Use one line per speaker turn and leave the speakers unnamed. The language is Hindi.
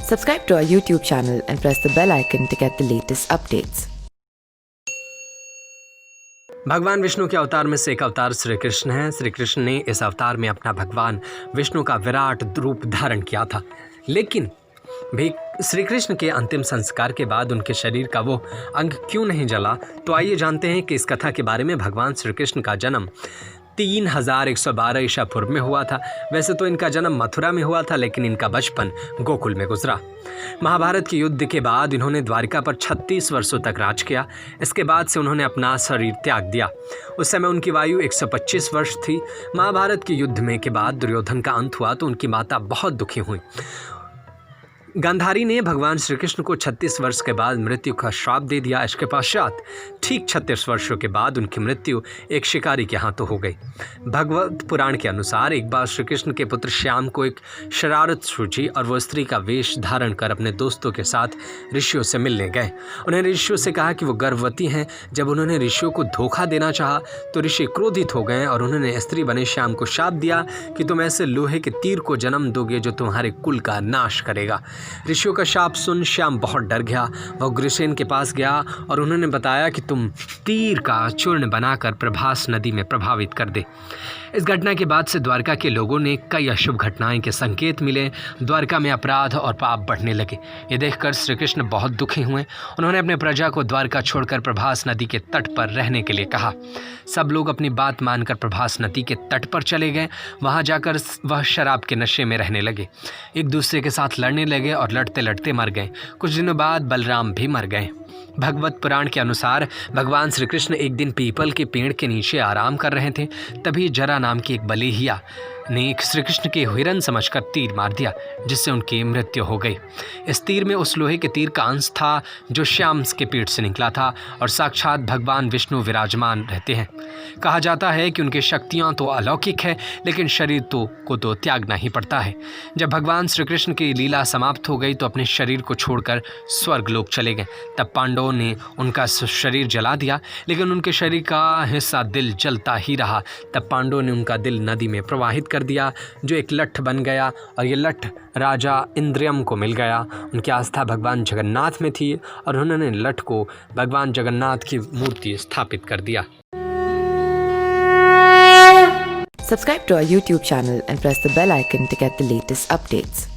Subscribe to our YouTube channel and press the bell icon to get the latest updates.
भगवान विष्णु के अवतार में से एक अवतार श्री कृष्ण है। श्री कृष्ण ने इस अवतार में अपना भगवान विष्णु का विराट रूप धारण किया था, लेकिन भी श्री कृष्ण के अंतिम संस्कार के बाद उनके शरीर का वो अंग क्यों नहीं जला, तो आइए जानते हैं कि इस कथा के बारे में। भगवान श्री कृष्ण का जन्म 3112 ईसा पूर्व में हुआ था। वैसे तो इनका जन्म मथुरा में हुआ था, लेकिन इनका बचपन गोकुल में गुजरा। महाभारत के युद्ध के बाद इन्होंने द्वारिका पर 36 वर्षों तक राज किया। इसके बाद से उन्होंने अपना शरीर त्याग दिया। उस समय उनकी आयु 125 वर्ष थी। महाभारत के युद्ध में के बाद दुर्योधन का अंत हुआ तो उनकी माता बहुत दुखी हुई। गांधारी ने भगवान श्री कृष्ण को 36 वर्ष के बाद मृत्यु का श्राप दे दिया। इसके पश्चात ठीक 36 वर्षों के बाद उनकी मृत्यु एक शिकारी के हाथों हो गई। भगवत पुराण के अनुसार एक बार श्री कृष्ण के पुत्र श्याम को एक शरारत सूझी और वो स्त्री का वेश धारण कर अपने दोस्तों के साथ ऋषियों से मिलने गए। उन्होंने ऋषियों से कहा कि वो गर्भवती हैं। जब उन्होंने ऋषियों को धोखा देना चाहा तो ऋषि क्रोधित हो गए और उन्होंने स्त्री बने श्याम को शाप दिया कि तुम ऐसे लोहे के तीर को जन्म दोगे जो तुम्हारे कुल का नाश करेगा। ऋषियों का शाप सुन श्याम बहुत डर गया। वह उग्रसेन के पास गया और उन्होंने बताया कि तुम तीर का चूर्ण बनाकर प्रभास नदी में प्रभावित कर दे। इस घटना के बाद से द्वारका के लोगों ने कई अशुभ घटनाएं के संकेत मिले। द्वारका में अपराध और पाप बढ़ने लगे। ये देखकर श्री कृष्ण बहुत दुखी हुए। उन्होंने अपने प्रजा को द्वारका छोड़कर प्रभास नदी के तट पर रहने के लिए कहा। सब लोग अपनी बात मानकर प्रभास नदी के तट पर चले गए। वहां जाकर वह शराब के नशे में रहने लगे, एक दूसरे के साथ लड़ने लगे और लड़ते लड़ते मर गए। कुछ दिनों बाद बलराम भी मर गए। भगवत पुराण के अनुसार भगवान श्री कृष्ण एक दिन पीपल के पेड़ के नीचे आराम कर रहे थे। तभी जरा नाम की एक बलेहिया ने श्री कृष्ण के हिरन समझकर तीर मार दिया, जिससे उनकी मृत्यु हो गई। इस तीर में उस लोहे के तीर का अंश था जो श्याम के पेट से निकला था और साक्षात भगवान विष्णु विराजमान रहते हैं। कहा जाता है कि उनकी शक्तियाँ तो अलौकिक है, लेकिन शरीर को तो त्यागना ही पड़ता है। जब भगवान श्री कृष्ण की लीला समाप्त हो गई तो अपने शरीर को छोड़कर स्वर्ग लोक चले गए। तब पांडवों ने उनका शरीर जला दिया, लेकिन उनके शरीर का हिस्सा दिल जलता ही रहा। तब पांडवों ने उनका दिल नदी में प्रवाहित कर दिया, जो एक लठ बन गया और ये लठ राजा इंद्रियम को मिल गया। उनकी आस्था भगवान जगन्नाथ में थी और उन्होंने लठ को भगवान जगन्नाथ की मूर्ति स्थापित कर दिया।
Subscribe to our YouTube channel and press the bell icon to get the latest updates.